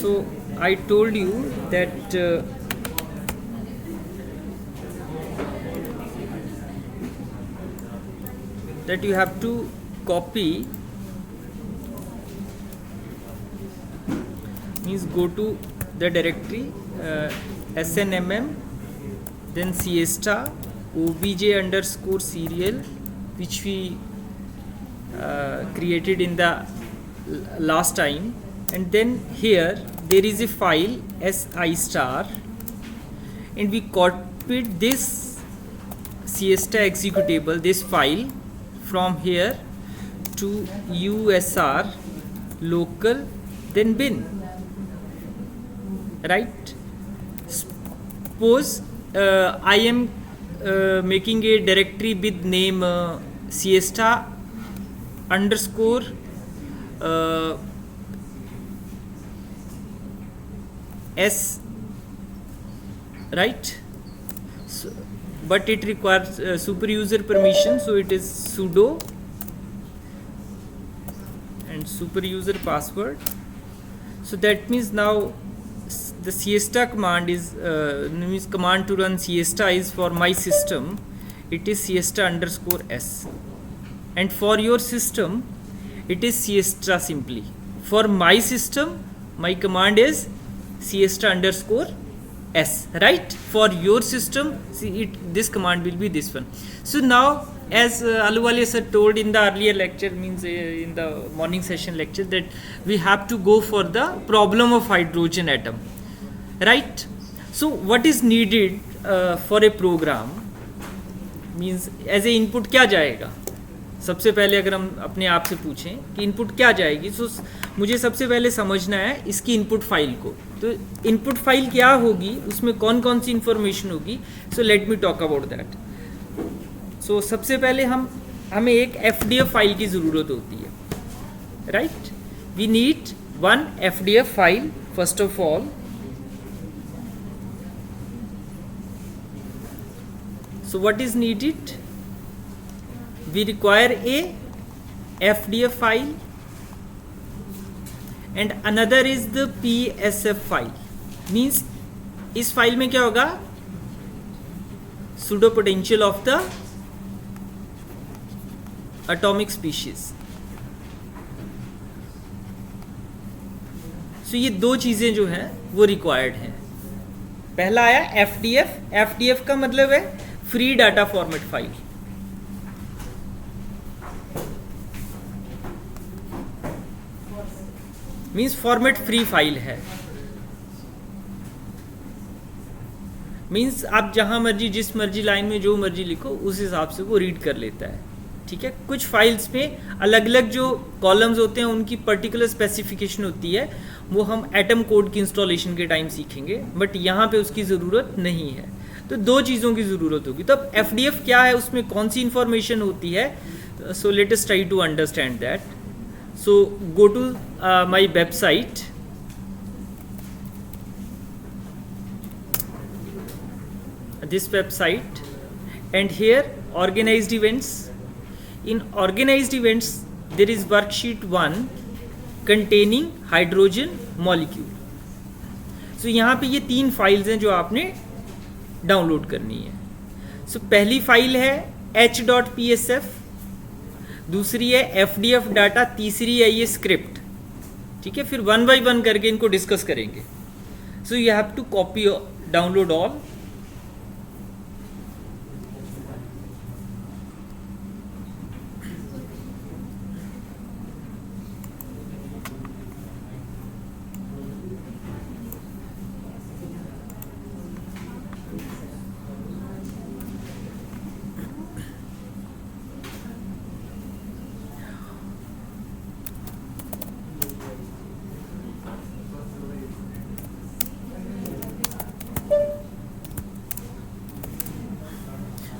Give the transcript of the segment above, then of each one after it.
So I told you that that you have to copy, means go to the directory snmm, then siesta obj underscore serial, which we created in the last time, and then here there is a file si star, and we copied this siesta executable, this file, from here to usr local then bin, right? Suppose I am making a directory with name siesta underscore s, right? So, but it requires super user permission, so it is sudo and super user password. So that means now the siesta command is means command to run siesta is for my system, it is siesta underscore s, and for your system it is siesta simply. For my system my command is siesta underscore s, right? For your system, see it, this command will be this one. So now, as Ahluwalia sir told in the earlier lecture, means in the morning session lecture, that we have to go for the problem of hydrogen atom, right? So what is needed for a program, means as a input क्या जाएगा? सबसे पहले अगर हम अपने आप से पूछें कि इनपुट क्या जाएगी, तो मुझे सबसे पहले समझना है इसकी इनपुट फाइल को. तो इनपुट फाइल क्या होगी, उसमें कौन कौन सी इंफॉर्मेशन होगी. So let me talk about that. So सबसे पहले हमें एक एफडीएफ फाइल की ज़रूरत होती है, right? We need one FDF file first of all. So what is needed? We require a FDF file and another is the PSF file. Means इस file में क्या होगा? Pseudo potential of the atomic species. So ये दो चीजें जो हैं वो रिक्वायर्ड हैं. पहला आया FDF. FDF का मतलब है free data format file. Means format free file है. मीन्स आप जहां मर्जी जिस मर्जी लाइन में जो मर्जी लिखो उस हिसाब से वो रीड कर लेता है, ठीक है? कुछ फाइल्स में अलग अलग जो कॉलम्स होते हैं उनकी पर्टिकुलर स्पेसिफिकेशन होती है, वो हम एटम कोड की इंस्टॉलेशन के टाइम सीखेंगे, बट यहाँ पे उसकी ज़रूरत नहीं है. तो दो चीज़ों की ज़रूरत होगी. तो अब एफडीएफ क्या है, उसमें कौन सी इंफॉर्मेशन होती है? So let us try to understand that. So go to my website. This website, and here organized events. In organized events there is worksheet 1 containing hydrogen molecule. So यहाँ पे ये 3 फाइल्स हैं जो आपने डाउनलोड करनी है. So पहली file है h.psf, दूसरी है एफडीएफ डाटा, तीसरी है ये स्क्रिप्ट, ठीक है? फिर वन बाय वन करके इनको डिस्कस करेंगे. So you have to copy download all.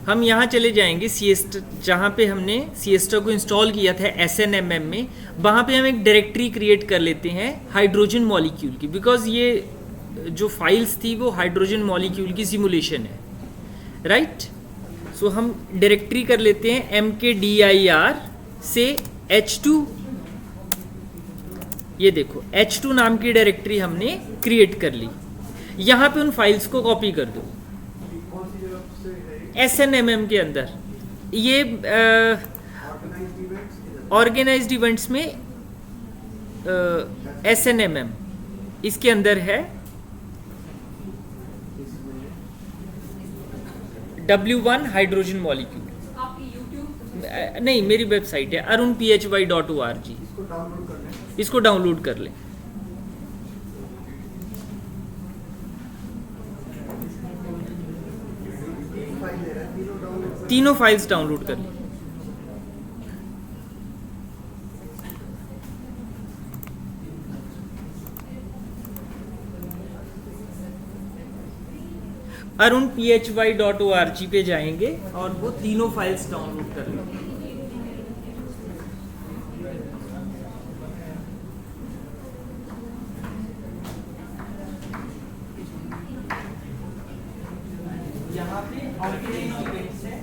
हम यहाँ चले जाएंगे सिएस्टा, जहाँ पे हमने सिएस्टा को इंस्टॉल किया था SNMM में. वहाँ पे हम एक डायरेक्टरी क्रिएट कर लेते हैं हाइड्रोजन मॉलिक्यूल की, बिकॉज ये जो फाइल्स थी वो हाइड्रोजन मॉलिक्यूल की सिमुलेशन है, राइट? सो हम डायरेक्टरी कर लेते हैं mkdir से H2, ये देखो H2 नाम की डायरेक्टरी हमने क्रिएट कर ली। यहाँ पे उन फाइल्स को कॉपी कर दो SNMM के अंदर। ये ऑर्गेनाइज्ड इवेंट्स में SNMM इसके अंदर है। W1 hydrogen molecule. नहीं, मेरी वेबसाइट है arunphy.org। इसको डाउनलोड कर लें। तीनों फाइल्स डाउनलोड कर लें। arunphy.org पे जाएंगे और वो तीनों फाइल्स डाउनलोड कर लेंगे। यहाँ पे ऑर्गेनाइज्ड इवेंट्स है।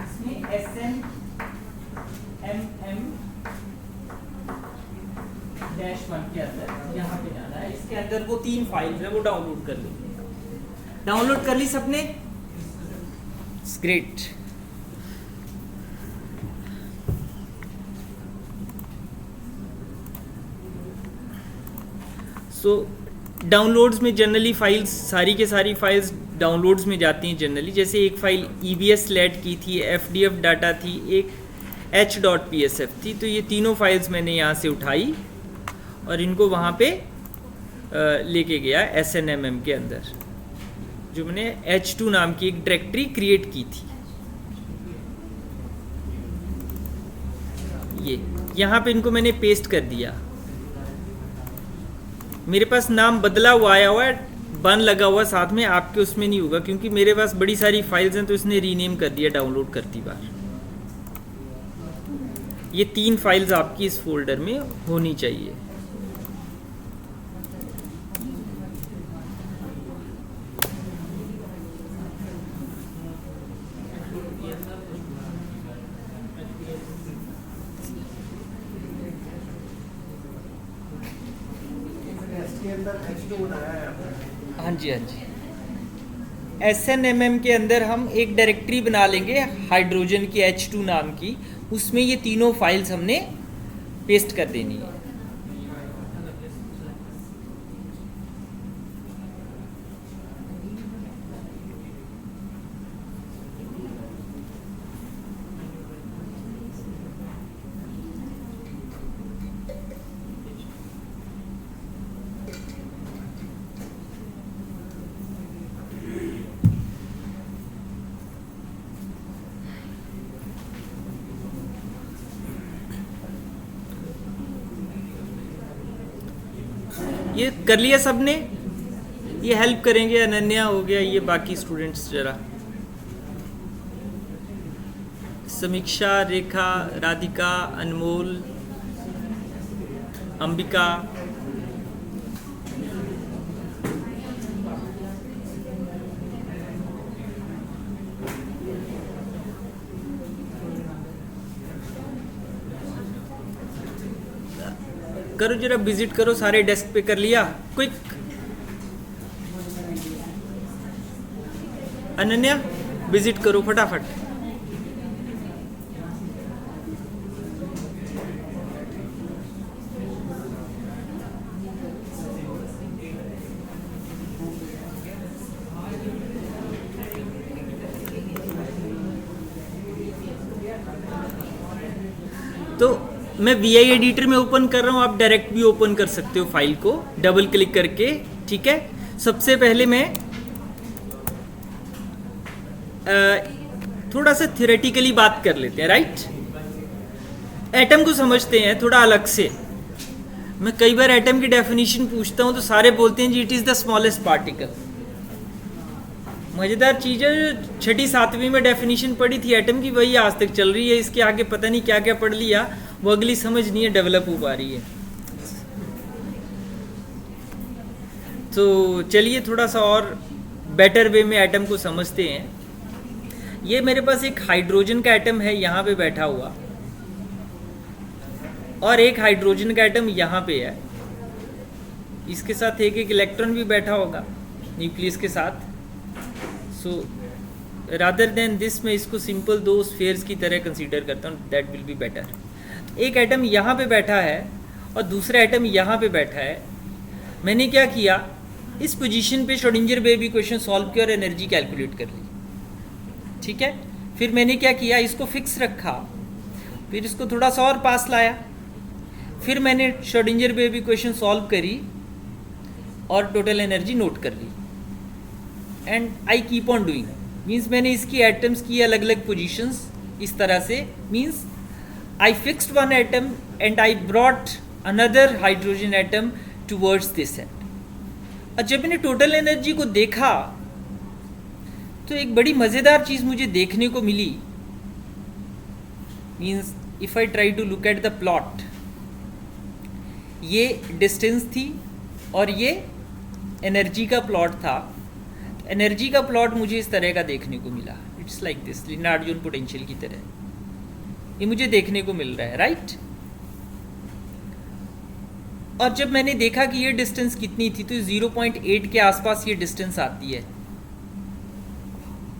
इसमें SNMM-1 के अंदर यहाँ पे जाना है। इसके अंदर वो 3 फाइल्स है, वो डाउनलोड कर ली। डाउनलोड कर ली सबने? ग्रेट। सो डाउनलोड्स में जनरली फाइल्स, सारी के सारी फाइल्स डाउनलोड्स में जाती हैं जनरली। जैसे एक फाइल EBS-LAT की थी, FDF डाटा थी, एक H.PSF थी। तो ये तीनों फाइल्स मैंने यहाँ से उठाई और इनको वहाँ पे लेके गया SNMM के अंदर, जो मैंने H2 नाम की एक डायरेक्टरी क्रिएट की थी। ये यहाँ पे इनको मैंने पेस्ट कर दिया। मेरे पास नाम बदला हुआ आया हुआ है, 1 लगा हुआ साथ में, आपके उसमें नहीं होगा क्योंकि मेरे पास बड़ी सारी फाइल्स हैं तो इसने रीनेम कर दिया डाउनलोड करती बार। ये 3 फाइल्स आपकी इस फोल्डर में होनी चाहिए। हाँ जी, हाँ जी। SNMM के अंदर हम एक डायरेक्टरी बना लेंगे हाइड्रोजन की H2 नाम की। उसमें ये तीनों फाइल्स हमने पेस्ट कर देनी है। ये कर लिया सबने? ये हेल्प करेंगे, अनन्या हो गया, ये बाकी स्टूडेंट्स जरा, समीक्षा, रेखा, राधिका, अनमोल, अंबिका। करो जरा, विजिट करो, सारे डेस्क पे कर लिया? क्विक। अनन्या विजिट करो फटाफट। तो मैं VI एडिटर में ओपन कर रहा हूँ, आप डायरेक्ट भी ओपन कर सकते हो फाइल को डबल क्लिक करके। ठीक है, सबसे पहले मैं थोड़ा सा थियोरेटिकली बात कर लेते हैं। राइट, एटम को समझते हैं थोड़ा अलग से। मैं कई बार एटम की डेफिनेशन पूछता हूँ तो सारे बोलते हैं जी it is the smallest particle. मज़ेदार चीज़ है, 6ठी 7वीं में डेफिनेशन पढ़ी थी एटम की, वही आज तक चल रही है। इसके आगे पता नहीं क्या क्या पढ़ लिया, वो अगली समझ नहीं है डेवलप हो पा रही है। तो चलिए थोड़ा सा और बेटर वे में एटम को समझते हैं। ये मेरे पास एक हाइड्रोजन का एटम है यहाँ पे बैठा हुआ, और एक हाइड्रोजन का एटम यहाँ पे है, इसके साथ एक एक इलेक्ट्रॉन भी बैठा होगा न्यूक्लियस के साथ। सो रादर देन दिस मैं इसको सिंपल दो स्फीयर्स की तरह कंसीडर करता हूँ, दैट विल बी बेटर। एक एटम यहाँ पे बैठा है और दूसरा एटम यहाँ पे बैठा है। मैंने क्या किया, इस पोजीशन पे श्रोडिंगर वेव इक्वेशन सॉल्व किया और एनर्जी कैलकुलेट कर ली, ठीक है। फिर मैंने क्या किया, इसको फिक्स रखा, फिर इसको थोड़ा सा और पास लाया, फिर मैंने श्रोडिंगर वेव इक्वेशन सॉल्व करी और टोटल एनर्जी नोट कर ली। And I keep on doing, means मैंने इसकी एटम्स की अलग अलग पोजीशंस इस तरह से, means I fixed one atom and I brought another hydrogen atom towards this and. और जब मैंने टोटल एनर्जी को देखा तो एक बड़ी मज़ेदार चीज़ मुझे देखने को मिली। Means if I try to look at the plot, ये डिस्टेंस थी और ये एनर्जी का प्लॉट था। एनर्जी का प्लॉट मुझे इस तरह का देखने को मिला, it's like this, Lenard zone potential की तरह ये मुझे देखने को मिल रहा है, राइट। और जब मैंने देखा कि ये डिस्टेंस कितनी थी, तो 0.8 के आसपास ये डिस्टेंस आती है।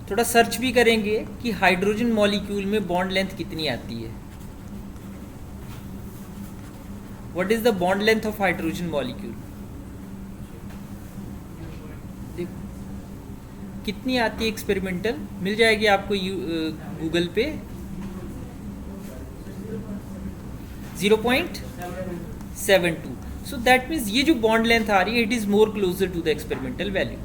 थोड़ा सर्च भी करेंगे कि हाइड्रोजन मॉलिक्यूल में बॉन्ड लेंथ कितनी आती है। What is the bond length of hydrogen molecule, देखो कितनी आती है, एक्सपेरिमेंटल मिल जाएगी आपको गूगल पे, 0.72। सो दैट मीन्स ये जो बॉन्ड लेंथ आ रही है, it is more closer to the experimental value.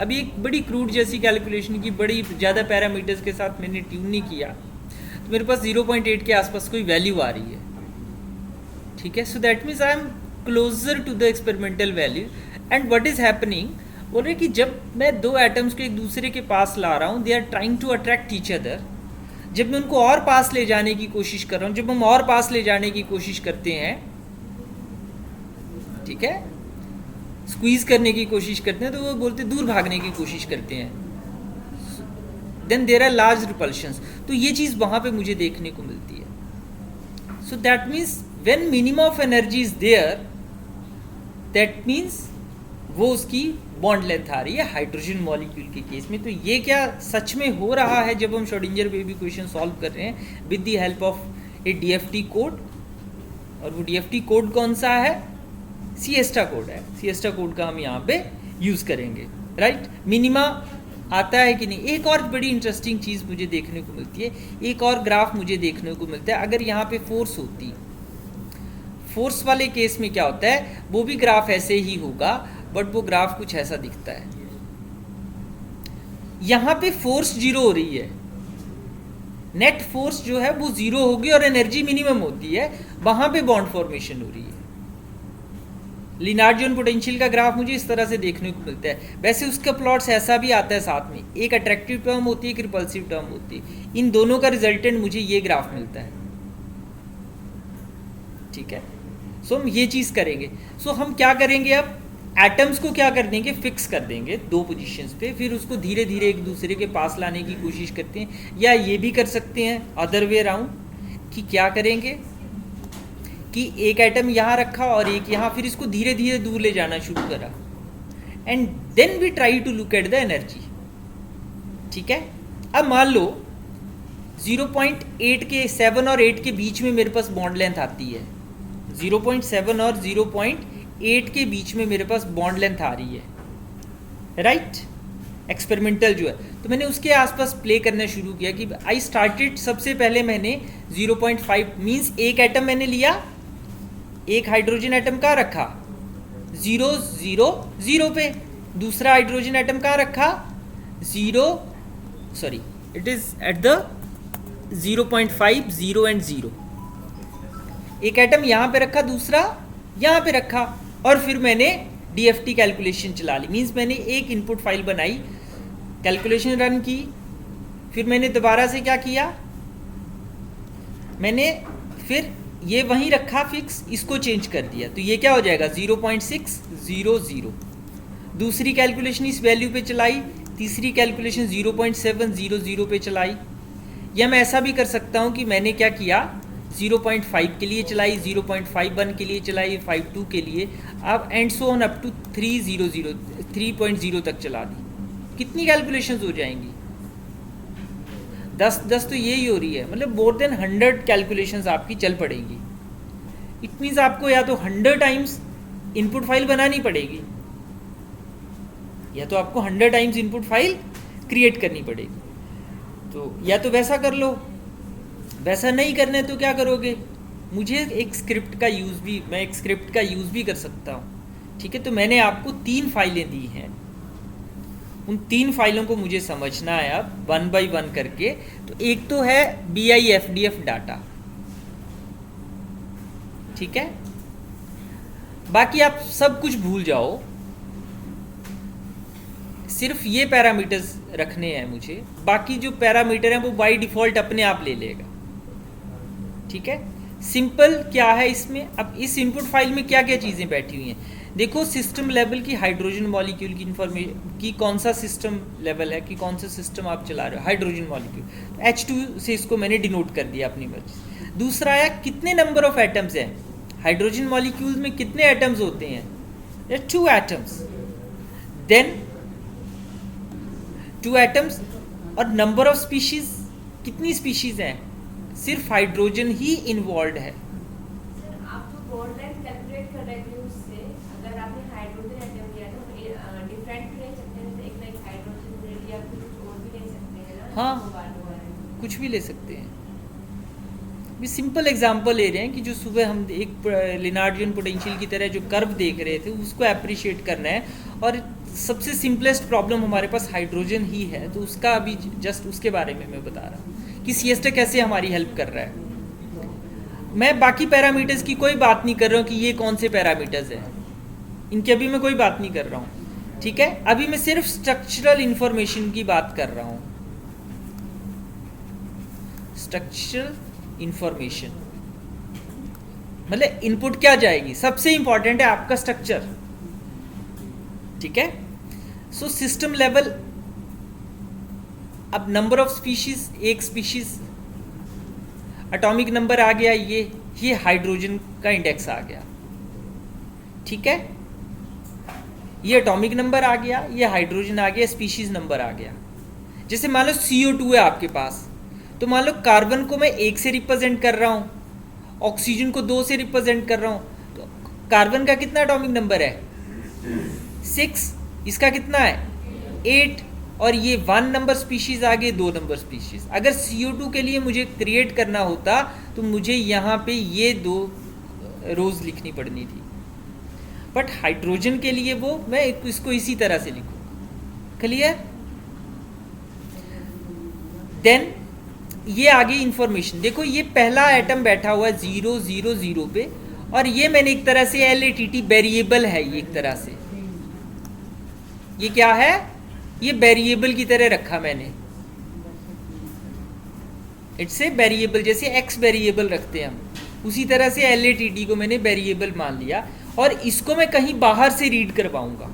अभी एक बड़ी क्रूड जैसी कैलकुलेशन की, बड़ी ज़्यादा पैरामीटर्स के साथ मैंने ट्यून नहीं किया, तो मेरे पास 0.8 के आसपास कोई वैल्यू आ रही है, ठीक है। So that means I am closer to the experimental value. And what is happening, बोल रहे कि जब मैं दो एटम्स को एक दूसरे के पास ला रहा हूँ, they are trying to attract each other. जब मैं उनको और पास ले जाने की कोशिश कर रहा हूँ, जब हम और पास ले जाने की कोशिश करते हैं, ठीक है, स्क्वीज करने की कोशिश करते हैं, तो वो बोलते दूर भागने की कोशिश करते हैं, then there are large repulsions. तो ये चीज़ वहाँ पे मुझे देखने को मिलती है। So that means when minimum of energy is there, that means वो उसकी बॉन्ड लेंथ आ रही है हाइड्रोजन मॉलिक्यूल के केस में। तो ये क्या सच में हो रहा है जब हम श्रोडिंगर वेव इक्वेशन सॉल्व कर रहे हैं with the help of A DFT code. और वो डीएफटी कोड कौन सा है, सिएस्टा कोड है। सिएस्टा कोड का हम यहाँ पे यूज़ करेंगे, राइट। मिनिमा आता है कि नहीं। एक और बड़ी इंटरेस्टिंग चीज़ मुझे देखने को मिलती है, एक और ग्राफ मुझे देखने को मिलता है। अगर यहाँ पे फोर्स होती, फोर्स वाले केस में क्या होता है, वो भी ग्राफ ऐसे ही होगा, बट वो ग्राफ कुछ ऐसा दिखता है। यहाँ पे फोर्स 0 हो रही है, नेट फोर्स जो है वो 0 होगी और एनर्जी मिनिमम होती है, वहाँ पे बॉन्ड फॉर्मेशन हो रही है। लिनार्ड जोन पोटेंशियल का ग्राफ मुझे इस तरह से देखने को मिलता है। वैसे उसका प्लॉट्स ऐसा भी आता है साथ में, एक अट्रैक्टिव टर्म होती है, एक रिपल्सिव टर्म होती है। इन दोनों का रिजल्टेंट मुझे ये ग्राफ मिलता है, ठीक है। सो हम ये चीज़ करेंगे। सो हम क्या करेंगे, अब एटम्स को क्या कर देंगे, फिक्स कर देंगे दो पोजीशंस पे, फिर उसको धीरे धीरे एक दूसरे के पास लाने की कोशिश करते हैं। या ये भी कर सकते हैं अदर वे अराउंड, कि क्या करेंगे कि एक एटम यहाँ रखा और एक यहाँ, फिर इसको धीरे धीरे दूर ले जाना शुरू करा, and then we try to look at the energy, ठीक है। अब मान लो 0.8 के 7 और 8 के बीच में मेरे पास बॉन्ड लेंथ आती है, 0.7 और 0.8 के बीच में मेरे पास बॉन्ड लेंथ आ रही है, राइट, एक्सपेरिमेंटल जो है। तो मैंने उसके आसपास प्ले करना शुरू किया कि आई स्टार्टेड, सबसे पहले मैंने 0.5 मीन्स एक एटम मैंने लिया, एक हाइड्रोजन एटम कहाँ रखा, 0 0 0 पे, दूसरा हाइड्रोजन एटम कहाँ रखा, 0 sorry it is at the 0.5 0 and 0। एक एटम यहाँ पे रखा, दूसरा यहाँ पे रखा, और फिर मैंने डीएफटी कैलकुलेशन चला ली। मीन्स मैंने एक इनपुट फाइल बनाई, कैलकुलेशन रन की, फिर मैंने दोबारा से क्या किया, मैंने फिर ये वहीं रखा फिक्स, इसको चेंज कर दिया, तो ये क्या हो जाएगा 0.600। दूसरी कैलकुलेशन इस वैल्यू पे चलाई, तीसरी कैलकुलेशन 0.700 पे चलाई, या मैं ऐसा भी कर सकता हूँ कि मैंने क्या किया, 0.5 के लिए चलाई, 0.51 के लिए चलाई, 52 के लिए, अब and so on up to 3.0 तक चला दी। कितनी कैलकुलेशंस हो जाएंगी? 10 तो यही हो रही है, मतलब मोर देन 100 कैलकुलेशंस आपकी चल पड़ेगी। इट मीन्स आपको या तो 100 टाइम्स इनपुट फाइल बनानी पड़ेगी, या तो आपको 100 टाइम्स इनपुट फाइल क्रिएट करनी पड़ेगी। तो या तो वैसा कर लो, वैसा नहीं करना है तो क्या करोगे, मुझे एक स्क्रिप्ट का यूज़ भी, मैं एक स्क्रिप्ट का यूज़ भी कर सकता हूँ, ठीक है। तो मैंने आपको 3 फाइलें दी हैं, उन 3 फाइलों को मुझे समझना है अब 1 बाय 1 करके। तो एक तो है BIFDF डाटा, ठीक है, बाकी आप सब कुछ भूल जाओ, सिर्फ ये पैरामीटर्स रखने हैं मुझे, बाकी जो पैरामीटर हैं वो बाय डिफ़ॉल्ट अपने आप ले लेगा, ठीक है। सिंपल क्या है इसमें, अब इस इनपुट फाइल में क्या क्या चीज़ें बैठी हुई हैं, देखो सिस्टम लेवल की हाइड्रोजन मॉलिक्यूल की इंफॉर्मेशन की, कौन सा सिस्टम लेवल है कि कौन सा सिस्टम आप चला रहे हो, हाइड्रोजन मॉलिक्यूल, H2 से इसको मैंने डिनोट कर दिया अपनी मर्जी। दूसरा है कितने नंबर ऑफ एटम्स हैं, हाइड्रोजन मॉलिक्यूल्स में कितने एटम्स होते हैं, 2 एटम्स, देन 2 एटम्स, और नंबर ऑफ स्पीशीज, कितनी स्पीशीज हैं, सिर्फ हाइड्रोजन ही इन्वॉल्व है। सर आप तो बोल रहे हैं कैलकुलेट कर रहे थे उससे, अगर आपने हाइड्रोजन एटम लिया तो डिफरेंट ले सकते हैं, एक लाइक हाइड्रोजन ले लिया फिर कुछ और भी ले सकते हैं ना। हाँ, कुछ भी ले सकते हैं। भी सिंपल एग्जांपल ले रहे हैं कि जो सुबह हम एक लिनार्डियन पोटेंशियल की तरह जो कर्व देख रहे थे उसको अप्रिशिएट करना है, और सबसे सिंपलेस्ट प्रॉब्लम हमारे पास हाइड्रोजन ही है, तो उसका अभी जस्ट उसके बारे में मैं बता रहा हूँ कि सिएस्टा कैसे हमारी हेल्प कर रहा है। मैं बाकी पैरामीटर्स की कोई बात नहीं कर रहा हूँ कि ये कौन से पैरामीटर्स हैं, इनकी अभी मैं कोई बात नहीं कर रहा हूँ, ठीक है। अभी मैं सिर्फ स्ट्रक्चरल इंफॉर्मेशन की बात कर रहा हूँ, स्ट्रक्चरल इंफॉर्मेशन मतलब इनपुट क्या जाएगी, सबसे इंपॉर्टेंट है आपका स्ट्रक्चर, ठीक है। सो सिस्टम लेवल, अब नंबर ऑफ स्पीशीज, एक स्पीशीज, एटॉमिक नंबर आ गया, ये हाइड्रोजन का इंडेक्स आ गया, ठीक है, ये एटॉमिक नंबर आ गया, ये हाइड्रोजन आ गया, स्पीशीज नंबर आ गया। जैसे मान लो CO2 है आपके पास, तो मान लो कार्बन को मैं 1 से रिप्रेजेंट कर रहा हूँ, ऑक्सीजन को 2 से रिप्रेजेंट कर रहा हूँ, तो कार्बन का कितना एटॉमिक नंबर है, 6, इसका कितना है 8, और ये 1 नंबर स्पीशीज आ गए, 2 नंबर स्पीशीज। अगर CO2 के लिए मुझे क्रिएट करना होता तो मुझे यहाँ पे ये 2 रोज लिखनी पड़नी थी, बट हाइड्रोजन के लिए वो मैं इसको इसी तरह से लिखूँ, क्लियर। देन ये आगे इंफॉर्मेशन देखो, ये पहला एटम बैठा हुआ है 000 पे, और ये मैंने एक तरह से LATT वेरिएबल है, ये एक तरह से ये क्या है, ये वेरिएबल की तरह रखा मैंने, इट्स ए वेरिएबल, जैसे x वेरिएबल रखते हैं हम, उसी तरह से LATT को मैंने वेरिएबल मान लिया, और इसको मैं कहीं बाहर से रीड करवाऊंगा,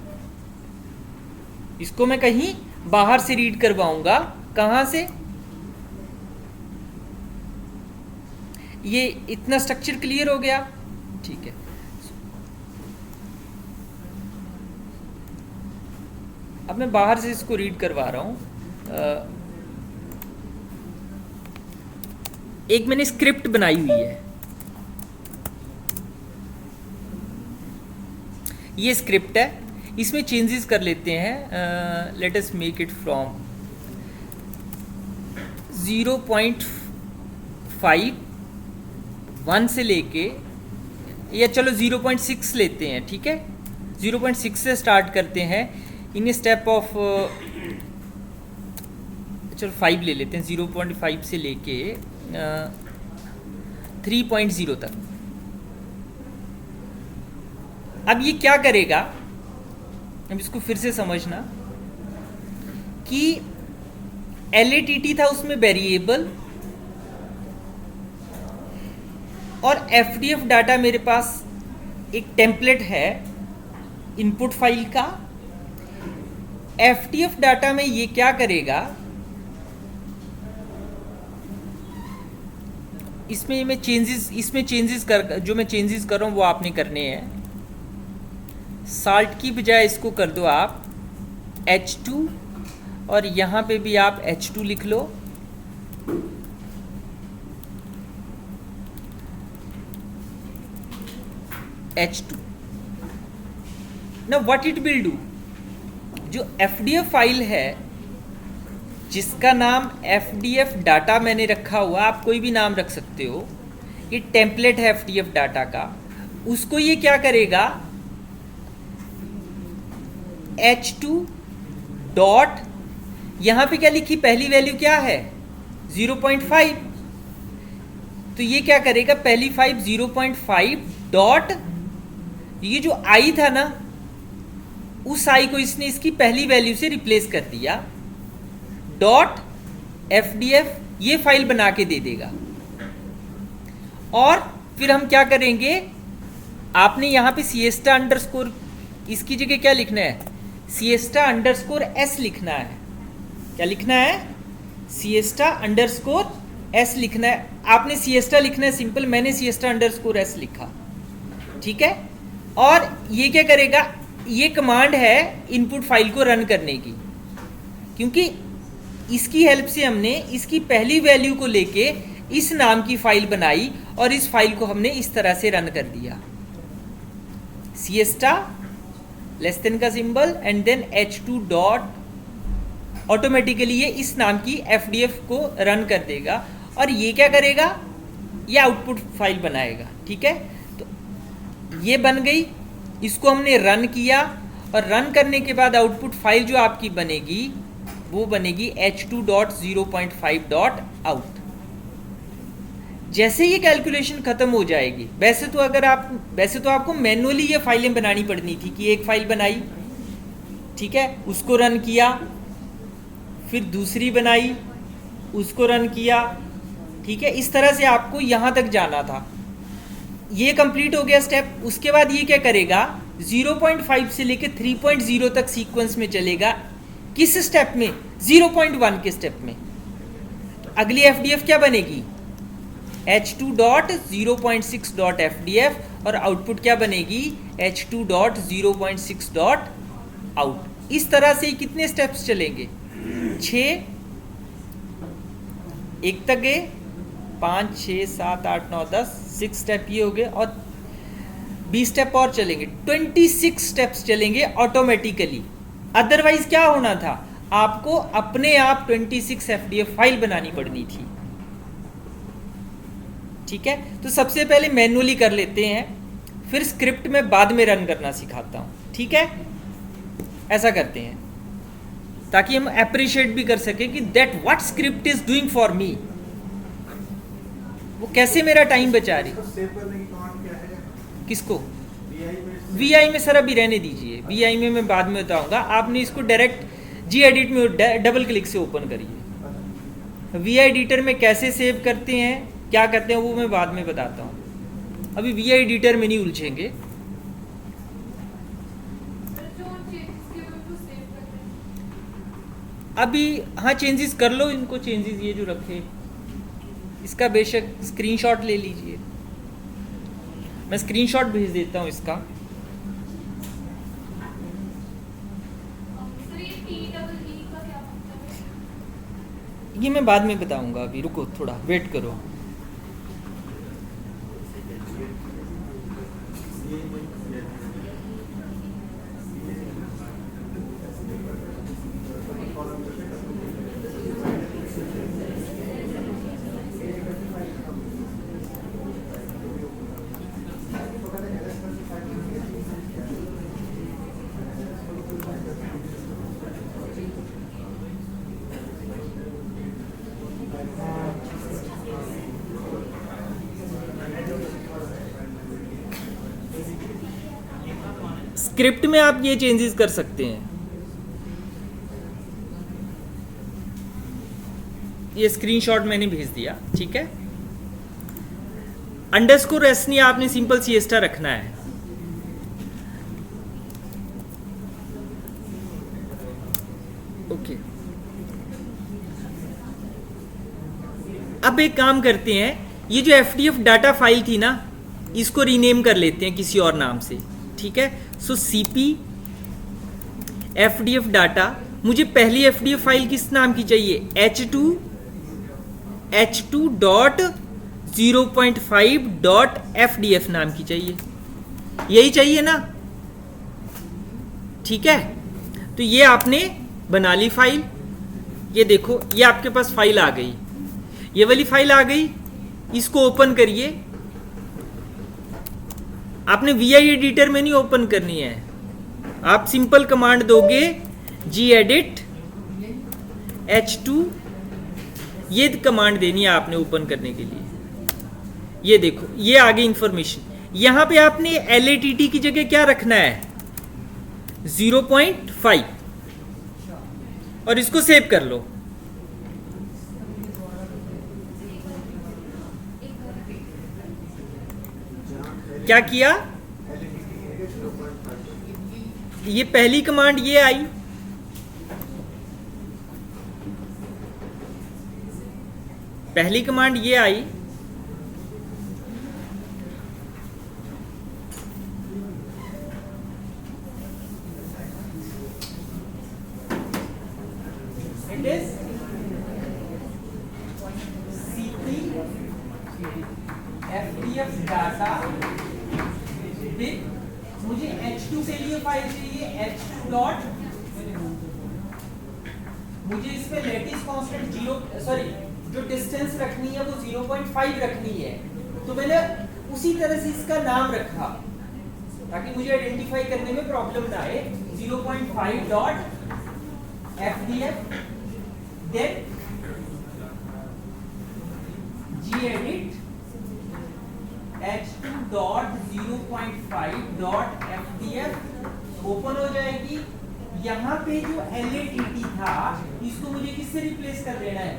इसको मैं कहीं बाहर से रीड करवाऊंगा, कहाँ से, ये इतना स्ट्रक्चर क्लियर हो गया, ठीक है। अब मैं बाहर से इसको रीड करवा रहा हूँ, एक मैंने स्क्रिप्ट बनाई हुई है, ये स्क्रिप्ट है, इसमें चेंजेस कर लेते हैं। Let us make it from 0.51 से लेके, या चलो 0.6 लेते हैं, ठीक है, 0.6 से स्टार्ट करते हैं इन स्टेप ऑफ, चलो 5 ले लेते हैं, 0.5 से लेके 3.0 तक। अब ये क्या करेगा, अब इसको फिर से समझना कि LATT था उसमें वेरिएबल, और FDF डाटा मेरे पास एक टेम्पलेट है इनपुट फाइल का, एफडीएफ डाटा में ये क्या करेगा, इसमें मैं चेंजेस कर जो मैं चेंजेस कर रहा हूँ वो आपने करने हैं। साल्ट की बजाय इसको कर दो आप H2 और यहाँ पे भी आप H2 लिख लो। H2 ना व्हाट इट विल डू, जो एफडीएफ फाइल है जिसका नाम एफडीएफ डाटा मैंने रखा हुआ, आप कोई भी नाम रख सकते हो, ये टेम्पलेट है एफडीएफ डाटा का, उसको ये क्या करेगा, H2 डॉट, यहाँ पे क्या लिखी पहली वैल्यू क्या है 0.5, तो ये क्या करेगा पहली 0.5 डॉट, ये जो आई था ना उस आई को इसने इसकी पहली वैल्यू से रिप्लेस कर दिया, डॉट एफडीएफ ये फाइल बना के दे देगा। और फिर हम क्या करेंगे, आपने यहाँ पे सिएस्टा अंडरस्कोर, इसकी जगह क्या लिखना है, सिएस्टा अंडरस्कोर एस लिखना है। क्या लिखना है, सिएस्टा अंडरस्कोर एस लिखना है। आपने सिएस्टा लिखना है सिंपल, मैंने सिएस्टा अंडरस्कोर एस लिखा, ठीक है। और ये क्या करेगा, ये कमांड है इनपुट फाइल को रन करने की, क्योंकि इसकी हेल्प से हमने इसकी पहली वैल्यू को लेके इस नाम की फाइल बनाई और इस फाइल को हमने इस तरह से रन कर दिया, सिएस्टा लेस देन का symbol and then H2 dot, automatically ये इस नाम की एफडीएफ को रन कर देगा और ये क्या करेगा, ये आउटपुट फाइल बनाएगा, ठीक है। तो ये बन गई, इसको हमने रन किया और रन करने के बाद आउटपुट फाइल जो आपकी बनेगी वो बनेगी H2.0.5 आउट। जैसे ये कैलकुलेशन खत्म हो जाएगी, वैसे तो आपको मैनुअली ये फाइलें बनानी पड़नी थी कि एक फाइल बनाई, ठीक है, उसको रन किया, फिर दूसरी बनाई, उसको रन किया, ठीक है, इस तरह से आपको यहां तक जाना था। ये कंप्लीट हो गया स्टेप। उसके बाद ये क्या करेगा, 0.5 से लेके 3.0 तक सीक्वेंस में चलेगा। किस स्टेप में, 0.1 के स्टेप में। तो अगली एफडीएफ क्या बनेगी, H2.0.6.fdf और आउटपुट क्या बनेगी, H2.0.6.out। इस तरह से कितने स्टेप्स चलेंगे, 6, एक तक गए, 5, 6, 7, 8, 9, 10, 6 स्टेप ये हो गए और 20 स्टेप और चलेंगे, 26 स्टेप्स चलेंगे ऑटोमेटिकली। अदरवाइज क्या होना था, आपको अपने आप 26 एफडीएफ फाइल बनानी पड़नी थी, ठीक है। तो सबसे पहले मैनुअली कर लेते हैं, फिर स्क्रिप्ट में बाद में रन करना सिखाता हूं, ठीक है। ऐसा करते हैं ताकि हम अप्रिशिएट भी कर सके कि that what script is doing for me, वो कैसे मेरा टाइम बचा रही। किसको, VI में सर अभी रहने दीजिए, VI में मैं बाद में बताऊंगा। आपने इसको डायरेक्ट Gedit में डबल क्लिक से ओपन करिए। VI एडिटर में कैसे सेव करते हैं, क्या करते हैं, वो मैं बाद में बताता हूँ, अभी VI एडिटर में नहीं उलझेंगे। अभी हाँ चेंजेस कर लो इनको, चेंजेस ये जो रखे, इसका बेशक स्क्रीनशॉट ले लीजिए, मैं स्क्रीनशॉट भेज देता हूँ इसका। ये मैं बाद में बताऊंगा, अभी रुको थोड़ा वेट करो। स्क्रिप्ट में आप ये चेंजेस कर सकते हैं। ये स्क्रीनशॉट मैंने भेज दिया, ठीक है। अंडरस्कोर एस नहीं, आपने सिंपल सिएस्टा रखना है। अब एक काम करते हैं, ये जो FDF डाटा फाइल थी ना, इसको रीनेम कर लेते हैं किसी और नाम से, ठीक है। सो CP FDF डाटा, मुझे पहली FDF फाइल किस नाम की चाहिए, h2.0.5.fdf नाम की चाहिए, यही चाहिए ना, ठीक है। तो ये आपने बना ली फाइल, ये देखो ये आपके पास फाइल आ गई, ये वाली फाइल आ गई, इसको ओपन करिए। आपने VI एडिटर में नहीं ओपन करनी है, आप सिंपल कमांड दोगे gedit h2, ये कमांड देनी है आपने ओपन करने के लिए। ये देखो ये आगे इंफॉर्मेशन, यहां पे आपने LATT की जगह क्या रखना है, 0.5, और इसको सेव कर लो। क्या किया, ये पहली कमांड ये आई, पहली कमांड ये आई, it is CP FDF data with, मुझे H2 के लिए फाइल चाहिए H2 डॉट, मुझे इसमें लेटिस कांस्टेंट 0, सॉरी जो डिस्टेंस रखनी है वो 0.5 रखनी है, तो मैंने उसी तरह से इसका नाम रखा ताकि मुझे आइडेंटिफाई करने में प्रॉब्लम ना आए, 0.5 dot FDF, then gedit h2.0.5.fdf open हो जाएगी। यहाँ पे जो LATT था इसको मुझे किससे रिप्लेस कर देना है,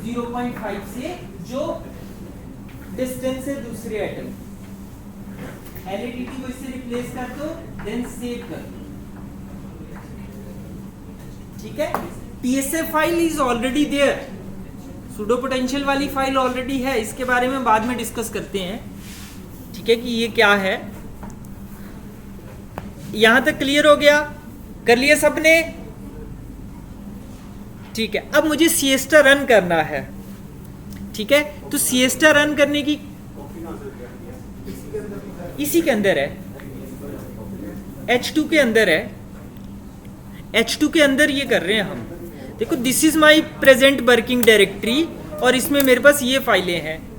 0.5 से, जो डिस्टेंस है दूसरे एटम, LATT को इससे रिप्लेस कर दो, देन सेव कर दो, ठीक है। PSF file is already there, pseudo potential वाली फाइल ऑलरेडी है, इसके बारे में बाद में डिस्कस करते हैं, ठीक है, कि ये क्या है। यहां तक क्लियर हो गया, कर लिया सबने, ठीक है। अब मुझे सिएस्टा रन करना है, ठीक है। तो सिएस्टा रन करने की, इसी के अंदर है, H2 के अंदर है, H2 के अंदर ये कर रहे हैं हम। देखो this is my present working directory, और इसमें मेरे पास ये फाइलें हैं,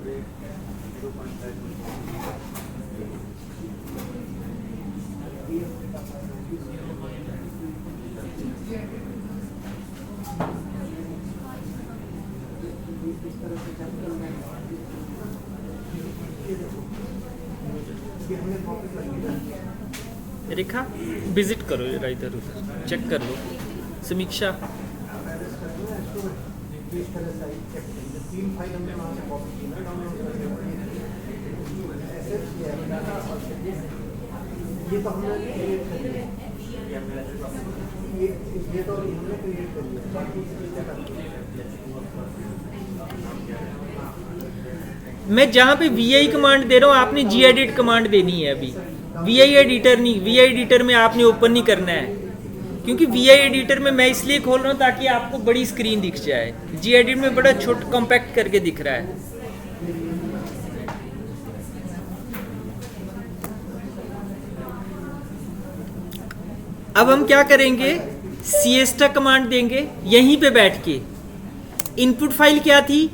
रेखा विजिट करो जरा इधर उधर, चेक कर लो। समीक्षा, ये तो हमने क्रिएट कर लिया, ये तो हमने क्रिएट कर लिया, मैं जहां पे VI कमांड दे रहा हूं, आपने gedit कमांड देनी है अभी, VI एडिटर नहीं, VI एडिटर में आपने ओपन नहीं करना है, क्योंकि VI एडिटर में मैं इसलिए खोल रहा हूं ताकि आपको बड़ी स्क्रीन दिख जाए, gedit में बड़ा छोटा कॉम्पैक्ट करके दिख रहा है। अब हम क्या करेंगे, सिएस्टा कमांड देंगे यहीं पे बैठ के। इनपुट फाइल क्या थी,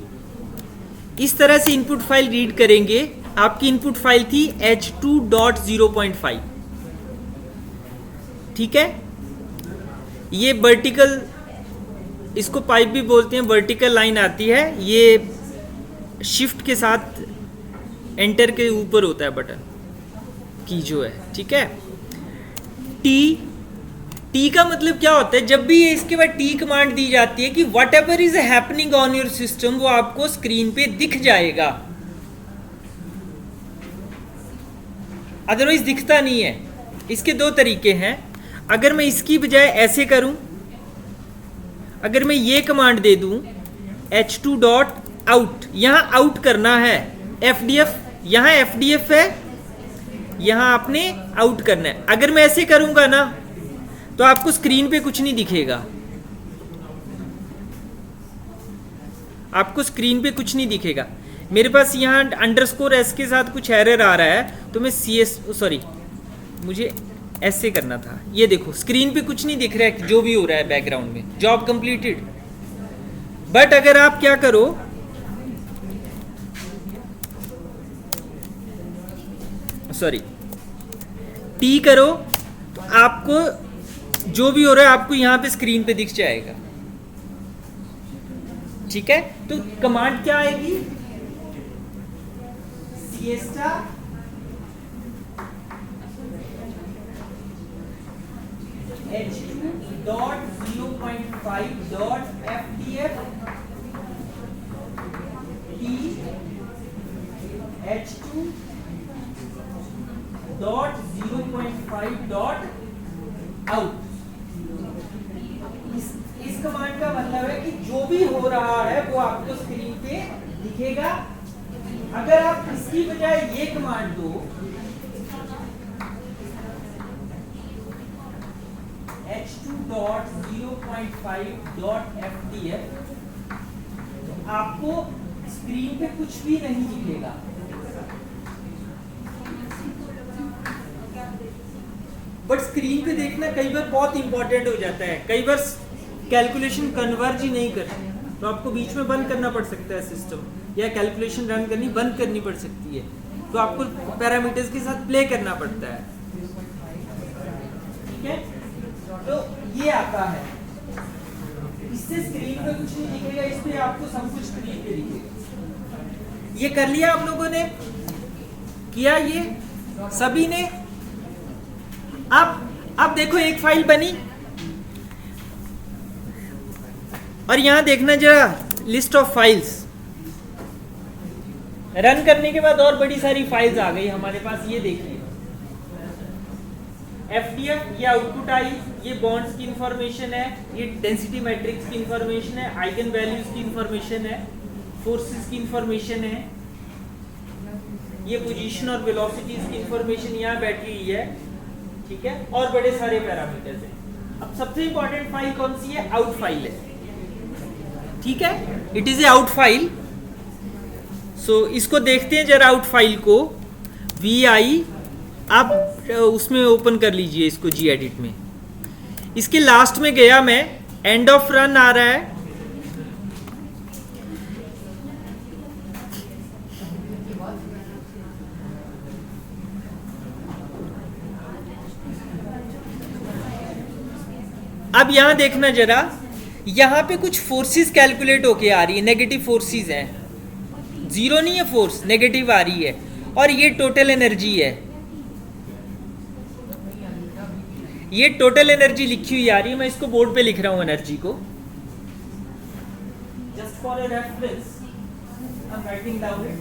इस तरह से इनपुट फाइल रीड करेंगे। आपकी इनपुट फाइल थी h2.0.5, ठीक है। ये वर्टिकल, इसको पाइप भी बोलते हैं, वर्टिकल लाइन आती है, ये शिफ्ट के साथ एंटर के ऊपर होता है बटन की जो है, ठीक है। टी का मतलब क्या होता है, जब भी ये इसके बाद टी कमांड दी जाती है कि what ever is happening on your system, वो आपको स्क्रीन पे दिख जाएगा, अदरवाइज दिखता नहीं है। इसके दो तरीके हैं, अगर मैं इसकी बजाय ऐसे करूं, अगर मैं ये कमांड दे दूं h2 डॉट आउट, यहां आउट करना है। FDF, यहां FDF है, यहां आपने आउट करना है। अगर मैं ऐसे करूंगा ना तो आपको स्क्रीन पे कुछ नहीं दिखेगा, आपको स्क्रीन पे कुछ नहीं दिखेगा। मेरे पास यहाँ _s के साथ कुछ एरर आ रहा है, तो मैं मुझे ऐसे करना था। ये देखो स्क्रीन पे कुछ नहीं दिख रहा है जो भी हो रहा है बैकग्राउंड में, जॉब कंप्लीटेड। बट अगर आप क्या करो, T करो, तो आपको जो भी हो रहा है आपको यहाँ पे स्क्रीन पे दिख जाएगा। ठीक है, तो कमांड क्या आएगी, siesta h2.0.5.fdf t h2.0.5.out। इस कमांड का मतलब है कि जो भी हो रहा है वो आपको स्क्रीन पे दिखेगा। अगर आप इसकी बजाय ये कमांड दो, h2.0.5.fdf, तो आपको स्क्रीन पे कुछ भी नहीं दिखेगा। बट स्क्रीन पे देखना कई बार बहुत इंपॉर्टेंट हो जाता है, कई बार कैलकुलेशन कन्वर्ज ही नहीं करती, तो आपको बीच में बंद करना पड़ सकता है सिस्टम, या कैलकुलेशन रन करनी बंद करनी पड़ सकती है, तो आपको पैरामीटर्स के साथ प्ले करना पड़ता है। ठीक है, तो ये आता है, इससे स्क्रीन पे कुछ नहीं दिखेगा, इस पे आपको सब कुछ स्क्रीन पे दिखेगा। ये कर लिया आप लोगों ने, किया ये सभी ने। अब देखो एक फाइल बनी, और यहां देखना जरा लिस्ट ऑफ फाइल्स। रन करने के बाद और बड़ी सारी फाइल्स आ गई हमारे पास। ये देखिए FDF, ये आउटपुट आई, ये बॉन्ड्स की इंफॉर्मेशन है, ये डेंसिटी मैट्रिक्स की इंफॉर्मेशन है, आइगन वैल्यूज की इंफॉर्मेशन है, फोर्सेस की इंफॉर्मेशन है, ये पोजीशन और वेलोसिटीज की इंफॉर्मेशन यहाँ बैठी हुई है। ठीक है, और बड़े सारे पैरामीटर्स हैं। अब सबसे इंपॉर्टेंट फाइल कौन सी है, आउट फाइल है। ठीक है, it is a out file. सो इसको देखते हैं जरा आउट फाइल को। VI, आप उसमें ओपन कर लीजिए इसको gedit में। इसके लास्ट में गया मैं, एंड ऑफ रन आ रहा है। अब यहां देखना जरा, यहां पे कुछ फोर्सेस कैलकुलेट होके आ रही है, नेगेटिव फोर्सेस हैं, जीरो नहीं है फोर्स, नेगेटिव आ रही है, और ये टोटल एनर्जी है, ये टोटल एनर्जी लिखी हुई आ रही है। मैं इसको बोर्ड पे लिख रहा हूं एनर्जी को, just for a reference I am writing down it.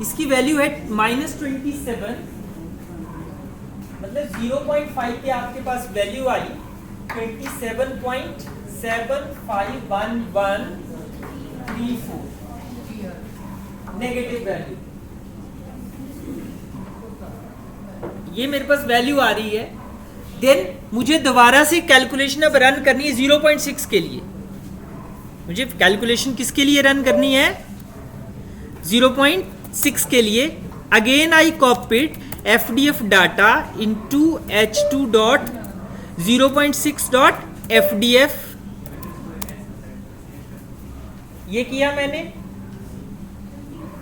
इसकी वैल्यू है -27, मतलब 0.5 के आपके पास वैल्यू आई 27.751134 नेगेटिव वैल्यू। ये मेरे पास वैल्यू आ रही है। देन मुझे दोबारा से कैलकुलेशन अब रन करनी है 0.6 के लिए। मुझे कैलकुलेशन किसके लिए रन करनी है, 0.6 के लिए। Again I copied FDF data into h2.0.6.fdf, ये किया मैंने,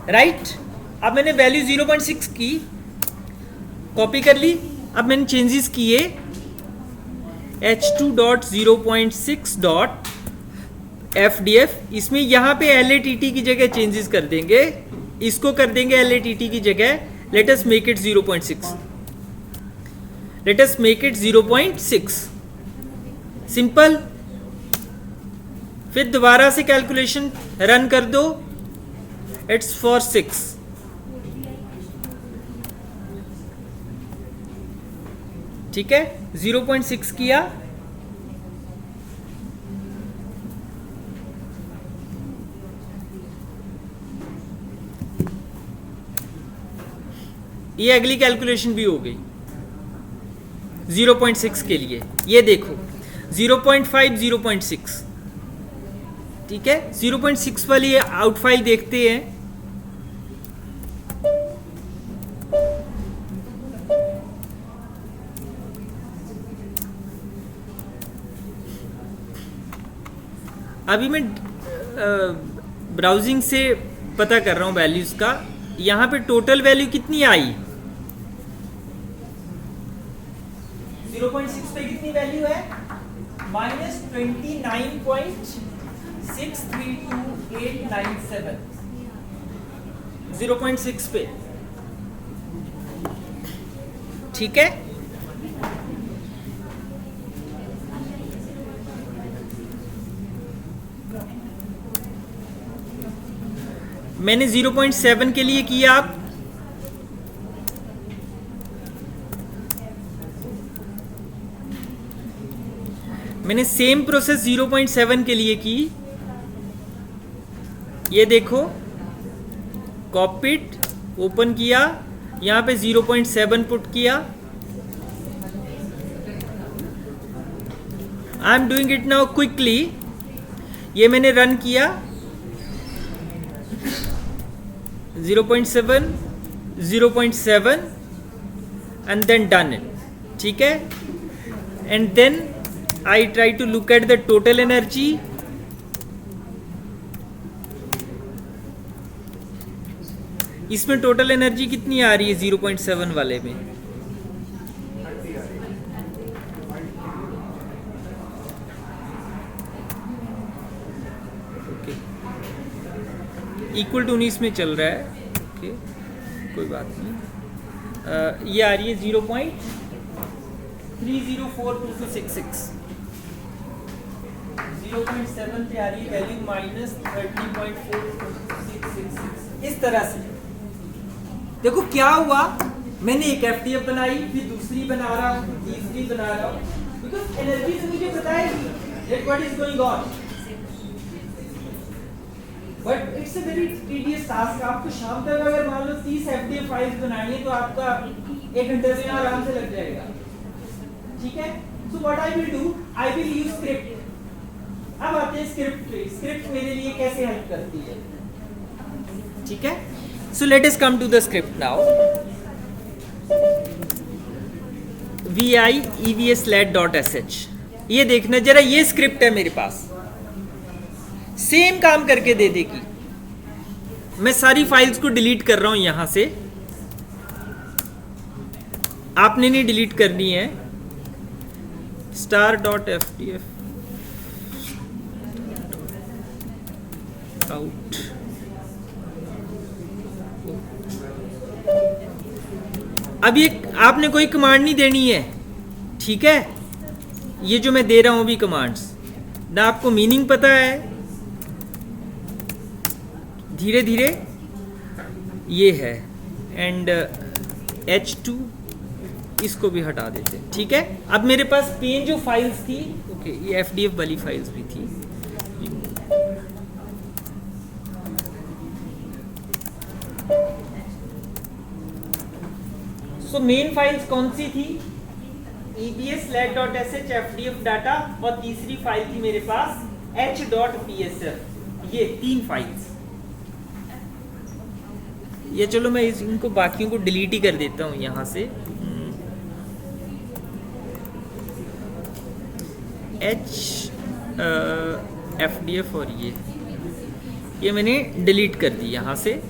राइट। अब मैंने वैल्यू 0.6 की कॉपी कर ली। अब मैंने चेंजेस किए, h2.0.6.fdf, इसमें यहाँ पे LATT की जगह चेंजेस कर देंगे, इसको कर देंगे LATT की जगह। Let us make it 0.6. Let us make it 0.6. Simple. फिर दोबारा से कैलकुलेशन रन कर दो, इट्स फॉर 6। ठीक है, 0.6 किया, ये अगली कैलकुलेशन भी हो गई 0.6 के लिए। ये देखो 0.5 0.6, ठीक है। 0.6 वाली आउट फाइल देखते हैं। अभी मैं ब्राउजिंग से पता कर रहा हूं वैल्यूज का। यहां पे टोटल वैल्यू कितनी आई? 0.6 पे कितनी वैल्यू है? -29.632897 0.6 पे, ठीक है। मैंने 0.7 के लिए किया। आप मैंने सेम प्रोसेस 0.7 के लिए की। ये देखो, कॉपीड, ओपन किया, यहां पे 0.7 पुट किया। I am doing it now quickly. ये मैंने रन किया 0.7 0.7 and then done it, ठीक है। and then I try to look at the total energy. इसमें टोटल एनर्जी कितनी आ रही है 0.7 वाले में? इक्वल टू 19 में चल रहा है, ओके, कोई बात नहीं। ये आ रही है 0.304266, 0.7 पे आ रही है वैल्यू -30.4666। इस तरह से देखो क्या हुआ। मैंने एक एफडीएफ बनाई, फिर दूसरी बना रहा हूँ, तीसरी बना रहा हूँ, बिकॉज एनर्जी से मुझे पता है that what is going on. But it's a very tedious task. आपको शाम तक अगर मान लो 30 एफडीएफ फाइल्स बनानी है तो आपका 1 घंटे से आराम से लग जाएगा, ठीक है। So what I will do, I will use script. अब आते हैं स्क्रिप्ट पे। स्क्रिप्ट मेरे लिए कैसे हेल्प करती है, ठीक है। So let us come to the script now. vi evslat.sh, ये देखना जरा, ये स्क्रिप्ट है मेरे पास, सेम काम करके दे देगी। मैं सारी फाइल्स को डिलीट कर रहा हूं यहां से, आपने नहीं डिलीट करनी है। star.fdf आउट, अब ये आपने कोई कमांड नहीं देनी है, ठीक है। ये जो मैं दे रहा हूं अभी कमांड्स, ना आपको मीनिंग पता है। धीरे धीरे ये है, एंड H2 इसको भी हटा देते हैं, ठीक है। अब मेरे पास पेन जो फाइल्स थी, ओके, ये एफडीएफ वाली फाइल्स भी थी। सो मेन फाइल्स कौन सी थी? evslat.sh fdf डाटा, और तीसरी फाइल थी मेरे पास h.psf। ये 3 फाइल्स। ये चलो मैं इनको बाकियों को डिलीट ही कर देता हूं यहां से। fdf और ये मैंने डिलीट कर दी यहां से।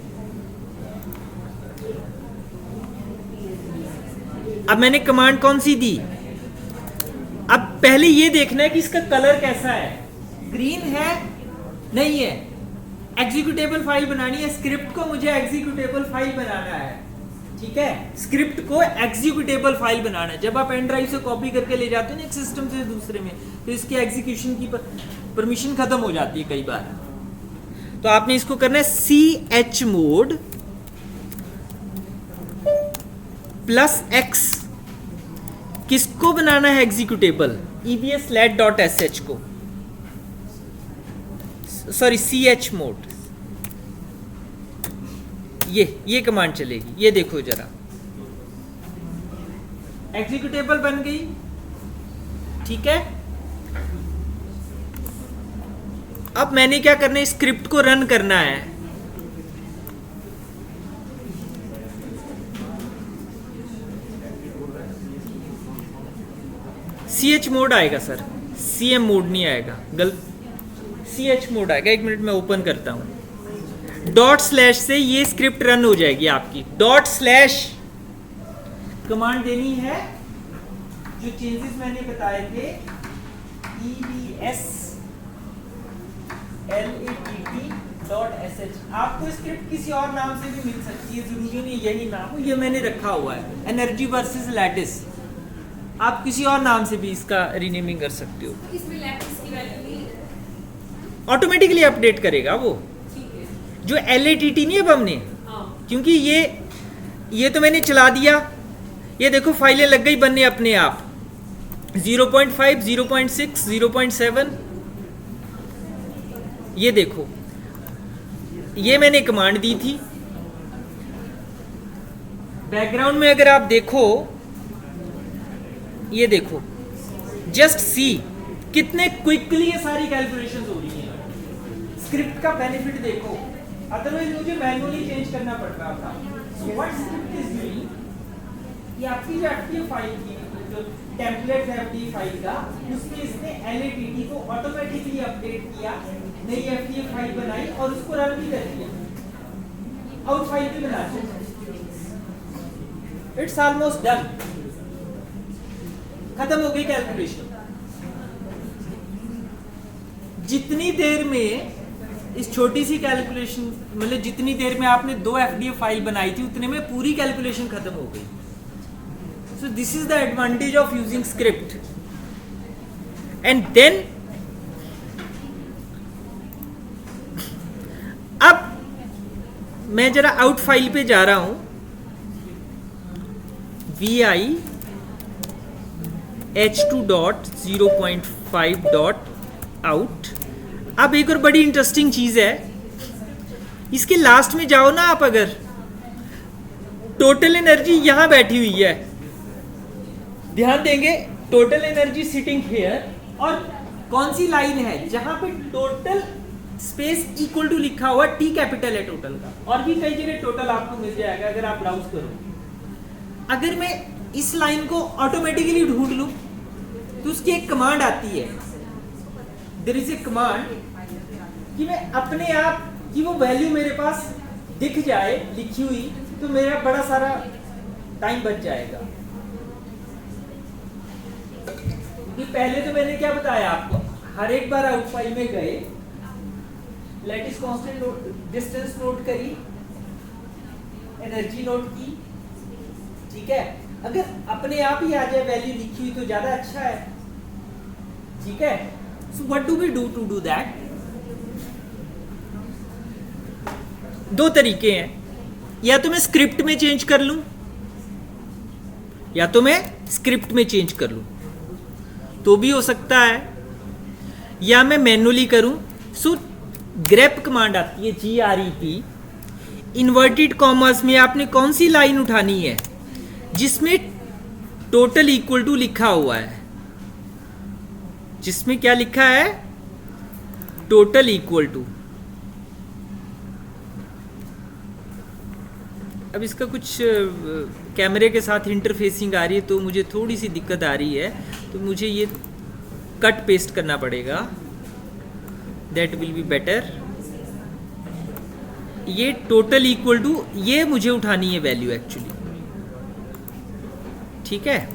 अब मैंने कमांड कौन सी दी? अब पहले ये देखना है कि इसका कलर कैसा है, ग्रीन है नहीं है। एग्जीक्यूटेबल फाइल बनानी है, स्क्रिप्ट को मुझे एग्जीक्यूटेबल फाइल बनाना है, ठीक है। स्क्रिप्ट को एग्जीक्यूटेबल फाइल बनाना है। जब आप पेन ड्राइव से कॉपी करके ले जाते हैं ना एक सिस्टम से दूसरे में, तो इसकी एग्जीक्यूशन की परमिशन खत्म हो जाती है कई बार। तो आपने इसको करना है chmod +x। किसको बनाना है एग्जीक्यूटेबल? evslat.sh को, सॉरी chmod। ये कमांड चलेगी। ये देखो जरा, एग्जीक्यूटेबल बन गई, ठीक है। अब मैंने क्या करना है, स्क्रिप्ट को रन करना है। CH मोड आएगा सर, CM मोड नहीं आएगा, CH मोड आएगा। एक मिनट में ओपन करता हूं। डॉट स्लैश से ये स्क्रिप्ट रन हो जाएगी आपकी। डॉट स्लैश कमांड देनी है, जो चेंजेस मैंने बताए थे, EBSLATT.sh। आपको स्क्रिप्ट किसी और नाम से भी मिल सकती है, जरूरी नहीं यही नाम हो। ये मैंने रखा हुआ है, एनर्जी वर्सेस लैटिस। आप किसी और नाम से भी इसका रीनेमिंग कर सकते हो। इसमें लैटिस की वैल्यू नहीं है, ऑटोमेटिकली अपडेट करेगा वो, ठीक है। जो LATT नहीं अब हमने, हाँ, क्योंकि ये तो मैंने चला दिया। ये देखो फाइलें लग गई बनने अपने आप, 0.5, 0.6, 0.7। ये देखो, ये मैंने कमांड दी थी। बैकग्राउंड में अगर आप देखो, ये देखो, जस्ट सी कितने क्विकली ये सारी कैलकुलेशंस हो रही हैं। स्क्रिप्ट का बेनिफिट देखो, अदरवाइज मुझे मैन्युअली चेंज करना पड़ रहा था। So what script is doing, ये आपकी जो एफटीएफ फाइल की जो टेम्पलेट है एफटीएफ फाइल का, उसमें इसने LATT को ऑटोमेटिकली अपडेट किया, नई एफटीएफ फाइल बनाई और उसको रन भी कर दिया। आउट फाइल भी बना दी। इट्स ऑलमोस्ट डन, खत्म हो गई कैलकुलेशन। जितनी देर में इस छोटी सी कैलकुलेशन, मतलब जितनी देर में आपने 2 एफडीएफ फाइल बनाई थी, उतने में पूरी कैलकुलेशन खत्म हो गई। So this is the advantage of using script. And then अब मैं जरा आउट फाइल पे जा रहा हूं, vi h2.0.5.out। अब एक और बड़ी इंटरेस्टिंग चीज है, इसके लास्ट में जाओ ना आप, अगर टोटल एनर्जी यहां बैठी हुई है, ध्यान देंगे, टोटल एनर्जी सिटिंग हियर, और कौन सी लाइन है जहां पे टोटल स्पेस इक्वल टू लिखा हुआ, T कैपिटल है टोटल का, और भी कई जगह टोटल आपको मिल जाएगा अगर आप ब्राउज करो। अगर मैं इस लाइन को ऑटोमेटिकली ढूंढ लूं तो उसकी एक कमांड आती है, देयर इज ए कमांड, कि मैं अपने आप की वो वैल्यू मेरे पास दिख जाए लिखी हुई, तो मेरा बड़ा सारा टाइम बच जाएगा। क्योंकि पहले तो मैंने क्या बताया आपको, हर एक बार आउट फाइल में गए, लैटिस कांस्टेंट डिस्टेंस नोट करी, एनर्जी नोट की, ठीक है। अगर अपने आप ही आ जाए वैल्यू लिखी हुई तो ज्यादा अच्छा है, ठीक है। So what do we do to do that? दो तरीके हैं, या तो मैं स्क्रिप्ट में चेंज कर लूं, या तो मैं स्क्रिप्ट में चेंज कर लूं, तो भी हो सकता है, या मैं मैन्युअली करूं। सो ग्रेप कमांड आती है, GREP। इन्वर्टेड कॉमर्स में आपने कौन सी लाइन उठानी है जिसमें टोटल इक्वल टू लिखा हुआ है, जिसमें क्या लिखा है, टोटल इक्वल टू। अब इसका कुछ कैमरे के साथ इंटरफेसिंग आ रही है तो मुझे थोड़ी सी दिक्कत आ रही है, तो मुझे ये कट पेस्ट करना पड़ेगा, दैट विल बी बेटर। ये टोटल इक्वल टू, ये मुझे उठानी है वैल्यू एक्चुअली, ठीक है।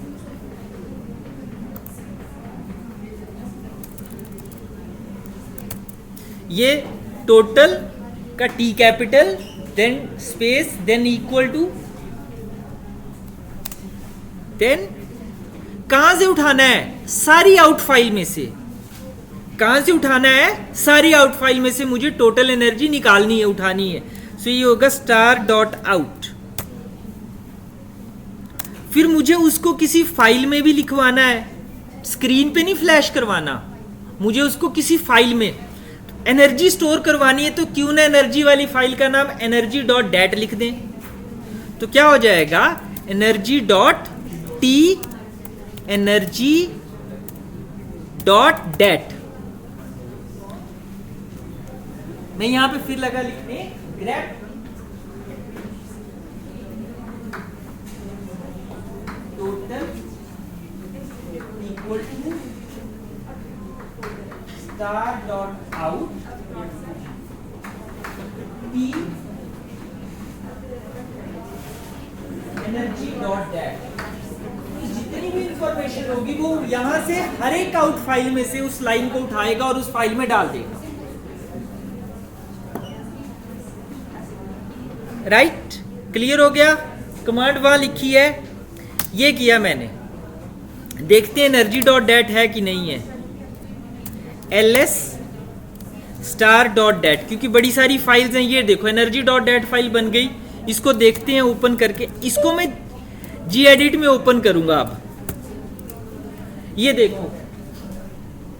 ये टोटल का T capital, then space, then equal to, then कहां से उठाना है, सारी आउट फाइल में से। कहां से उठाना है, सारी आउट फाइल में से मुझे टोटल एनर्जी निकालनी है, उठानी है। सो ये होगा star.out। फिर मुझे उसको किसी फाइल में भी लिखवाना है, स्क्रीन पे नहीं फ्लैश करवाना, मुझे उसको किसी फाइल में एनर्जी स्टोर करवानी है, तो क्यों ना एनर्जी वाली फाइल का नाम energy.dat लिख दें। तो क्या हो जाएगा, energy.dat। T energy dot dat. मैं यहां पे फिर लगा लिखने grep total equal to star dot out T energy dot dat. जितनी भी इंफॉर्मेशन होगी वो यहां से हर एक आउट फाइल में से उस लाइन को उठाएगा और उस फाइल में डाल देगा। राइट, क्लियर हो गया। कमांड वहां लिखी है, ये किया मैंने। देखते हैं एनर्जी डॉट डेट है कि नहीं है। ls स्टार डॉट डेट, क्योंकि बड़ी सारी फाइल्स हैं। ये देखो एनर्जी डॉट डेट फाइल बन गई। इसको देखते हैं ओपन करके। इसको मैं gedit में ओपन करूंगा। अब ये देखो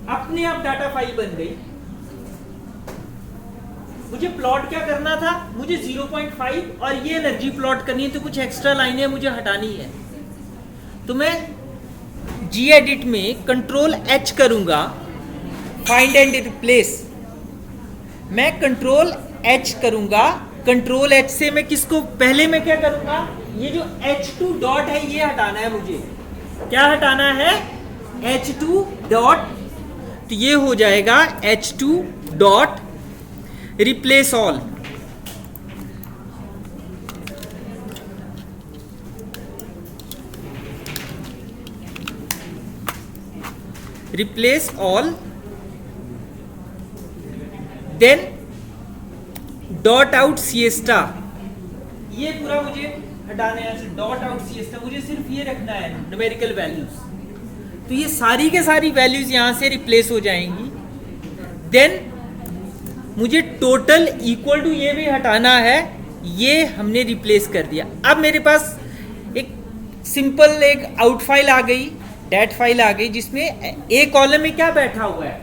अपने आप डाटा फाइल बन गई। मुझे प्लॉट क्या करना था, मुझे 0.5 और ये एनर्जी प्लॉट करनी है, तो कुछ एक्स्ट्रा लाइनें मुझे हटानी है। तो मैं gedit में कंट्रोल H करूंगा, फाइंड एंड रिप्लेस। मैं कंट्रोल H करूंगा। कंट्रोल H से मैं किसको, पहले मैं क्या करूंगा, ये जो H2 डॉट है ये हटाना है मुझे। क्या हटाना है, H2 डॉट। तो ये हो जाएगा H2 dot replace all. Replace all, then dot out SIESTA. ये पूरा मुझे हटाना है। डॉट आउट सिएस्टा मुझे सिर्फ ये रखना है, न्यूमेरिकल वैल्यूज। तो ये सारी के सारी वैल्यूज यहां से रिप्लेस हो जाएंगी। देन मुझे टोटल इक्वल टू ये भी हटाना है, ये हमने रिप्लेस कर दिया। अब मेरे पास एक सिंपल एक आउट फाइल आ गई, डेट फाइल आ गई, जिसमें एक कॉलम में क्या बैठा हुआ है,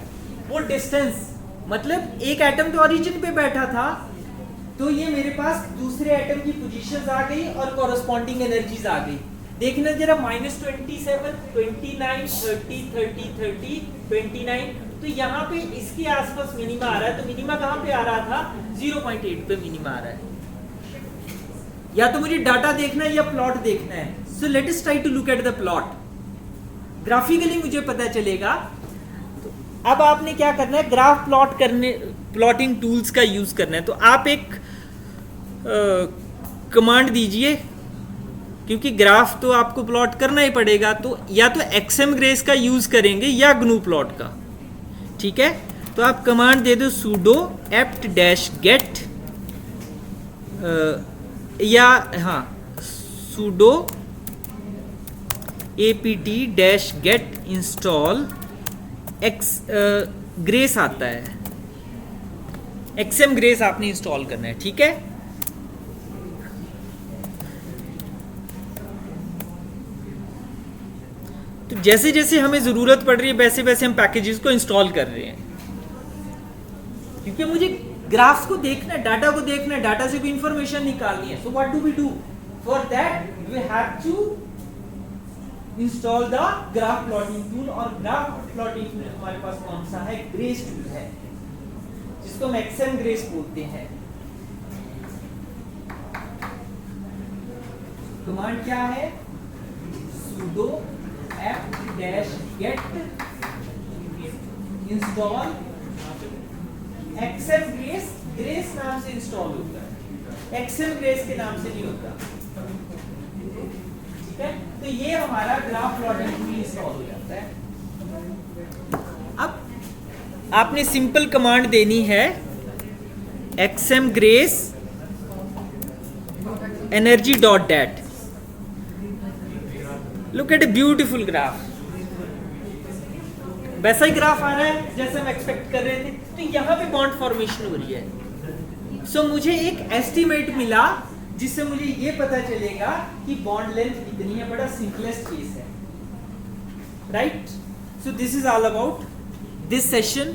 वो डिस्टेंस, मतलब एक एटम तो ओरिजिन पे बैठा था, तो ये मेरे पास दूसरे एटम की पोजीशंस आ गई और कॉरस्पॉन्डिंग एनर्जीज आ गई। देखना जरा, -27, 29, 30, 30, 30, 29। तो यहाँ पे इसके आसपास मिनिमा आ रहा है। तो मिनिमा कहाँ पे आ रहा था, 0.8 पे मिनिमा आ रहा है। या तो मुझे डाटा देखना है या प्लॉट देखना है। So let us try to look at the plot. Graphically मुझे पता चलेगा। तो अब आपने क्या करना है, ग्राफ प्लॉट करने, प्लॉटिंग टूल्स का यूज करना है। तो आप एक कमांड दीजिए, क्योंकि ग्राफ तो आपको प्लॉट करना ही पड़ेगा। तो या तो XMGrace का यूज करेंगे या GNU प्लॉट का, ठीक है। तो आप कमांड दे दो sudo apt-get या हाँ sudo apt-get install XMGrace आता है। XMGrace आपने इंस्टॉल करना है, ठीक है। तो जैसे जैसे हमें जरूरत पड़ रही है वैसे वैसे हम पैकेजेस को इंस्टॉल कर रहे हैं, क्योंकि मुझे ग्राफ्स को देखना है, डाटा को देखना है, डाटा से भी इंफॉर्मेशन निकालनी है। So what do we do for that, we have to install the graph plotting tool. और ग्राफ प्लॉटिंग टूल हमारे पास कौन सा है, ग्रेस टूल है, जिसको हम XMGrace बोलते हैं। कमांड क्या है, sudo apt-get install XMGrace। Grace नाम से इंस्टॉल होता है, XMGrace के नाम से नहीं होता, ठीक है। तो ये हमारा ग्राफ प्लॉटिंग टूल इंस्टॉल हो जाता है। अब आपने सिंपल कमांड देनी है, XMGrace energy.dat। Look at a beautiful graph. वैसा ही ग्राफ आ रहा है जैसे हम एक्सपेक्ट कर रहे थे। तो यहाँ पे बॉन्ड फॉर्मेशन हो रही है। सो मुझे एक एस्टिमेट मिला, जिससे मुझे ये पता चलेगा कि बॉन्ड लेंथ कितनी है। बड़ा सिंपलेस्ट केस है, right. So this is all about this session.